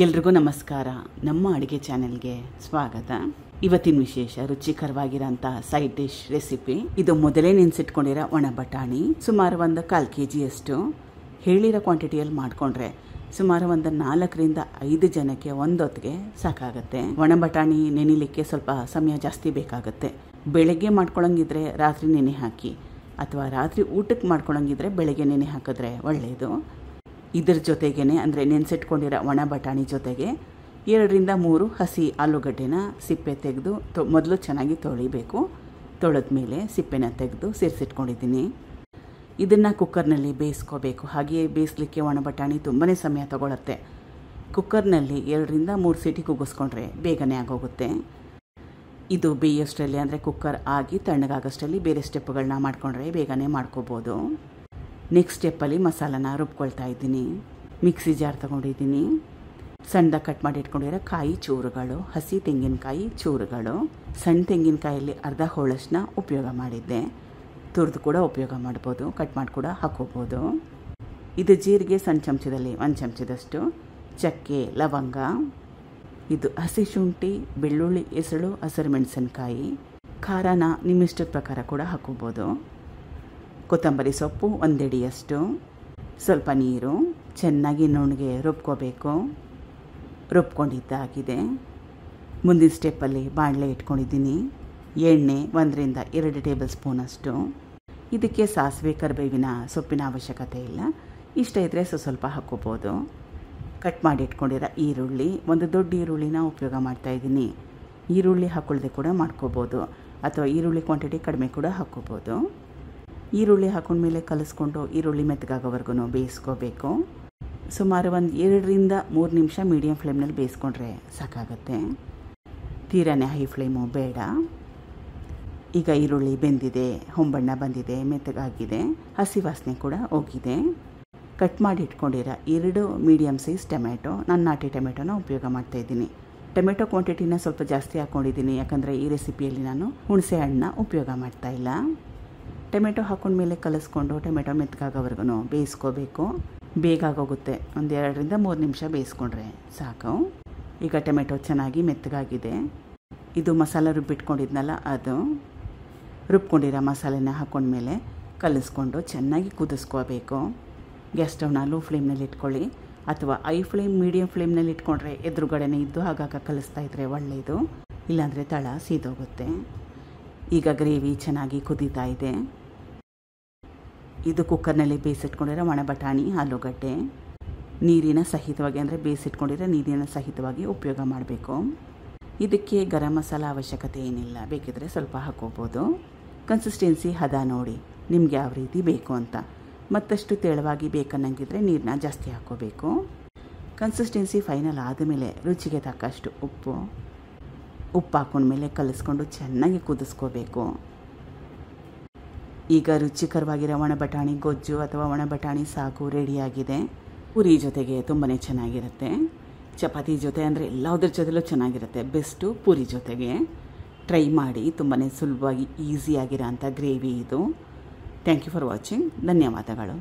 ಎಲ್ರಿಗೂ ನಮಸ್ಕಾರ. ನಮ್ಮ ಅಡುಗೆ ಚಾನೆಲ್ಗೆ ಸ್ವಾಗತ. ಇವತ್ತಿನ ವಿಶೇಷ ರುಚಿಕರವಾಗಿರೋಂಥ ಸೈಡ್ ಡಿಶ್ ರೆಸಿಪಿ. ಇದು ಮೊದಲೇ ನೆನೆಸಿಟ್ಕೊಂಡಿರೋ ಒಣ ಬಟಾಣಿ. ಸುಮಾರು ಒಂದು 1/4 kg ಹೇಳಿರೋ ಕ್ವಾಂಟಿಟಿಯಲ್ಲಿ ಮಾಡಿಕೊಂಡ್ರೆ ಸುಮಾರು ಒಂದು 4ರಿಂದ 5 ಜನಕ್ಕೆ ಒಂದೊತ್ತಿಗೆ ಸಾಕಾಗುತ್ತೆ. ಒಣ ಬಟಾಣಿ ನೆನೆಲಿಕ್ಕೆ ಸ್ವಲ್ಪ ಸಮಯ ಜಾಸ್ತಿ ಬೇಕಾಗುತ್ತೆ. ಬೆಳಗ್ಗೆ ಮಾಡ್ಕೊಳಂಗಿದ್ರೆ ರಾತ್ರಿ ನೆನೆ ಹಾಕಿ, ಅಥವಾ ರಾತ್ರಿ ಊಟಕ್ಕೆ ಮಾಡ್ಕೊಳಂಗಿದ್ರೆ ಬೆಳಗ್ಗೆ ನೆನೆ ಹಾಕಿದ್ರೆ ಒಳ್ಳೆಯದು. ಇದ್ರ ಜೊತೆಗೇ ಅಂದರೆ ನೆನೆಸಿಟ್ಕೊಂಡಿರೋ ಒಣ ಬಟಾಣಿ ಜೊತೆಗೆ 2ರಿಂದ 3 ಹಸಿ ಆಲೂಗಡ್ಡೆನ ಸಿಪ್ಪೆ ತೆಗೆದು ಮೊದಲು ಚೆನ್ನಾಗಿ ತೊಳಿಬೇಕು. ತೊಳೆದ ಮೇಲೆ ಸಿಪ್ಪೆನ ತೆಗೆದು ಸೇರಿಸಿಟ್ಕೊಂಡಿದ್ದೀನಿ. ಇದನ್ನು ಕುಕ್ಕರ್ನಲ್ಲಿ ಬೇಯಿಸ್ಕೋಬೇಕು. ಹಾಗೆಯೇ ಬೇಯಿಸ್ಲಿಕ್ಕೆ ಒಣ ಬಟಾಣಿ ತುಂಬಾ ಸಮಯ ತಗೊಳುತ್ತೆ. ಕುಕ್ಕರ್ನಲ್ಲಿ 2ರಿಂದ 3 ಸೀಟಿ ಕೂಗಿಸ್ಕೊಂಡ್ರೆ ಬೇಗನೆ ಆಗೋಗುತ್ತೆ. ಇದು ಬೇಯೋಷ್ಟರಲ್ಲಿ ಅಂದರೆ ಕುಕ್ಕರ್ ಆಗಿ ತಣ್ಣಗಾಗೋಷ್ಟರಲ್ಲಿ ಬೇರೆ ಸ್ಟೆಪ್ಗಳನ್ನ ಮಾಡಿಕೊಂಡ್ರೆ ಬೇಗನೆ ಮಾಡ್ಕೋಬೋದು. ನೆಕ್ಸ್ಟ್ ಸ್ಟೆಪ್ಪಲ್ಲಿ ಮಸಾಲಾನ ರುಬ್ಕೊಳ್ತಾ ಇದ್ದೀನಿ. ಮಿಕ್ಸಿ ಜಾರ್ ತೊಗೊಂಡಿದ್ದೀನಿ. ಸಣ್ಣದಾಗಿ ಕಟ್ ಮಾಡಿ ಇಟ್ಕೊಂಡಿರೋ ಕಾಯಿ ಚೂರುಗಳು, ಹಸಿ ತೆಂಗಿನಕಾಯಿ ಚೂರುಗಳು, ಸಣ್ಣ ತೆಂಗಿನಕಾಯಲ್ಲಿ ಅರ್ಧ ಹೋಳಷ್ಟನ್ನ ಉಪಯೋಗ ಮಾಡಿದ್ದೆ. ತುರಿದು ಕೂಡ ಉಪಯೋಗ ಮಾಡ್ಬೋದು, ಕಟ್ ಮಾಡಿ ಕೂಡ ಹಾಕೋಬೋದು. ಇದು ಜೀರಿಗೆ ಸಣ್ಣ ಚಮಚದಲ್ಲಿ 1 ಚಮಚದಷ್ಟು, ಚಕ್ಕೆ, ಲವಂಗ, ಇದು ಹಸಿ ಶುಂಠಿ, ಬೆಳ್ಳುಳ್ಳಿ ಎಸಳು, ಹಸಿರು ಮೆಣಸಿನಕಾಯಿ. ಖಾರನ ನಿಮ್ಮಿಷ್ಟದ ಪ್ರಕಾರ ಕೂಡ ಹಾಕೋಬೋದು. ಕೊತ್ತಂಬರಿ ಸೊಪ್ಪು 1 ಹಿಡಿಯಷ್ಟು, ಸ್ವಲ್ಪ ನೀರು, ಚೆನ್ನಾಗಿ ನುಣ್ಣಗೆ ರುಬ್ಕೋಬೇಕು. ರುಬ್ಕೊಂಡಿದ್ದಾಗಿದೆ. ಮುಂದಿನ ಸ್ಟೆಪ್ಪಲ್ಲಿ ಬಾಣಲೆ ಇಟ್ಕೊಂಡಿದ್ದೀನಿ. ಎಣ್ಣೆ 1ರಿಂದ 2 ಟೇಬಲ್ ಸ್ಪೂನಷ್ಟು. ಇದಕ್ಕೆ ಸಾಸಿವೆ ಕರಿಬೇವಿನ ಸೊಪ್ಪಿನ ಅವಶ್ಯಕತೆ ಇಲ್ಲ, ಇಷ್ಟ ಇದ್ದರೆ ಸ್ವಲ್ಪ ಹಾಕೋಬೋದು. ಕಟ್ ಮಾಡಿ ಇಟ್ಕೊಂಡಿರೋ ಈರುಳ್ಳಿ, ಒಂದು ದೊಡ್ಡ ಈರುಳ್ಳಿನ ಉಪಯೋಗ ಮಾಡ್ತಾಯಿದ್ದೀನಿ. ಈರುಳ್ಳಿ ಹಾಕೊಳ್ಳದೆ ಕೂಡ ಮಾಡ್ಕೋಬೋದು, ಅಥವಾ ಈರುಳ್ಳಿ ಕ್ವಾಂಟಿಟಿ ಕಡಿಮೆ ಕೂಡ ಹಾಕೋಬೋದು. ಈರುಳ್ಳಿ ಹಾಕೊಂಡ್ಮೇಲೆ ಕಲಿಸ್ಕೊಂಡು ಈರುಳ್ಳಿ ಮೆತ್ತಗಾಗೋವರೆಗೂ ಬೇಯಿಸ್ಕೋಬೇಕು. ಸುಮಾರು ಒಂದು 2ರಿಂದ 3 ನಿಮಿಷ ಮೀಡಿಯಮ್ ಫ್ಲೇಮ್ನಲ್ಲಿ ಬೇಯಿಸ್ಕೊಂಡ್ರೆ ಸಾಕಾಗುತ್ತೆ. ತೀರಾನೇ ಹೈ ಫ್ಲೇಮು ಬೇಡ. ಈಗ ಈರುಳ್ಳಿ ಬೆಂದಿದೆ, ಹೊಂಬಣ್ಣ ಬಂದಿದೆ, ಮೆತ್ತಗಾಗಿದೆ, ಹಸಿ ವಾಸನೆ ಕೂಡ ಹೋಗಿದೆ. ಕಟ್ ಮಾಡಿ ಇಟ್ಕೊಂಡಿರೋ 2 ಮೀಡಿಯಮ್ ಸೈಜ್ ಟೊಮೆಟೊ, ನಾನು ನಾಟಿ ಟೊಮೆಟೊನ ಉಪಯೋಗ ಮಾಡ್ತಾಯಿದ್ದೀನಿ. ಟೊಮೆಟೊ ಕ್ವಾಂಟಿಟಿನ ಸ್ವಲ್ಪ ಜಾಸ್ತಿ ಹಾಕ್ಕೊಂಡಿದ್ದೀನಿ, ಯಾಕಂದರೆ ಈ ರೆಸಿಪಿಯಲ್ಲಿ ನಾನು ಹುಣಸೆ ಹಣ್ಣನ್ನ ಉಪಯೋಗ ಮಾಡ್ತಾಯಿಲ್ಲ. ಟೊಮೆಟೊ ಹಾಕೊಂಡ್ಮೇಲೆ ಕಲಿಸ್ಕೊಂಡು ಟೊಮೆಟೊ ಮೆತ್ತಗಾಗೋವರೆಗೂ ಬೇಯಿಸ್ಕೋಬೇಕು. ಬೇಗ ಆಗೋಗುತ್ತೆ. ಒಂದು 2ರಿಂದ 3 ನಿಮಿಷ ಬೇಯಿಸ್ಕೊಂಡ್ರೆ ಸಾಕು. ಈಗ ಟೊಮೆಟೊ ಚೆನ್ನಾಗಿ ಮೆತ್ತಗಾಗಿದೆ. ಇದು ಮಸಾಲೆ ರುಬ್ಬಿಟ್ಕೊಂಡಿದ್ನಲ್ಲ, ಅದು ರುಬ್ಕೊಂಡಿರೋ ಮಸಾಲೆನ ಹಾಕೊಂಡ್ಮೇಲೆ ಕಲಿಸ್ಕೊಂಡು ಚೆನ್ನಾಗಿ ಕುದಿಸ್ಕೋಬೇಕು. ಗ್ಯಾಸ್ ಸ್ಟವ್ನ ಲೋ ಫ್ಲೇಮ್ನಲ್ಲಿ ಇಟ್ಕೊಳ್ಳಿ, ಅಥವಾ ಐ ಫ್ಲೇಮ್ ಮೀಡಿಯಮ್ ಫ್ಲೇಮ್ನಲ್ಲಿ ಇಟ್ಕೊಂಡ್ರೆ ಎದುರುಗಡೆನೇ ಇದ್ದು ಆಗಾಗ ಕಲಿಸ್ತಾ ಇದ್ರೆ ಒಳ್ಳೆಯದು, ಇಲ್ಲಾಂದರೆ ತಳ ಸೀದೋಗುತ್ತೆ. ಈಗ ಗ್ರೇವಿ ಚೆನ್ನಾಗಿ ಕುದೀತಾ ಇದೆ. ಇದು ಕುಕ್ಕರ್ನಲ್ಲಿ ಬೇಯಿಸಿಟ್ಕೊಂಡಿರೋ ಒಣ ಬಟಾಣಿ, ಆಲೂಗಡ್ಡೆ, ನೀರಿನ ಸಹಿತವಾಗಿ ಅಂದರೆ ಬೇಯಿಸಿಟ್ಕೊಂಡಿರೋ ನೀರಿನ ಸಹಿತವಾಗಿ ಉಪಯೋಗ ಮಾಡಬೇಕು. ಇದಕ್ಕೆ ಗರಂ ಮಸಾಲ ಅವಶ್ಯಕತೆ ಏನಿಲ್ಲ, ಬೇಕಿದ್ರೆ ಸ್ವಲ್ಪ ಹಾಕೋಬೋದು. ಕನ್ಸಿಸ್ಟೆನ್ಸಿ ಹದ ನೋಡಿ, ನಿಮ್ಗೆ ಯಾವ ರೀತಿ ಬೇಕು ಅಂತ. ಮತ್ತಷ್ಟು ತೆಳುವಾಗಿ ಬೇಕನ್ನಂಗಿದ್ರೆ ನೀರನ್ನ ಜಾಸ್ತಿ ಹಾಕೋಬೇಕು. ಕನ್ಸಿಸ್ಟೆನ್ಸಿ ಫೈನಲ್ ಆದಮೇಲೆ ರುಚಿಗೆ ತಕ್ಕಷ್ಟು ಉಪ್ಪು ಹಾಕೊಂಡ್ಮೇಲೆ ಕಲಿಸ್ಕೊಂಡು ಚೆನ್ನಾಗಿ ಕುದಿಸ್ಕೋಬೇಕು. ಈಗ ರುಚಿಕರವಾಗಿರೋ ಒಣ ಬಟಾಣಿ ಗೊಜ್ಜು ಅಥವಾ ಒಣ ಬಟಾಣಿ ಸಾಗು ರೆಡಿಯಾಗಿದೆ. ಪೂರಿ ಜೊತೆಗೆ ತುಂಬಾ ಚೆನ್ನಾಗಿರುತ್ತೆ. ಚಪಾತಿ ಜೊತೆ ಅಂದರೆ ಎಲ್ಲದ್ರ ಜೊತೆಲೂ ಚೆನ್ನಾಗಿರುತ್ತೆ. ಬೆಸ್ಟು ಪೂರಿ ಜೊತೆಗೆ. ಟ್ರೈ ಮಾಡಿ, ತುಂಬಾ ಸುಲಭವಾಗಿ ಈಸಿಯಾಗಿರೋ ಅಂಥ ಗ್ರೇವಿ ಇದು. Thank you for watching. ಧನ್ಯವಾದಗಳು.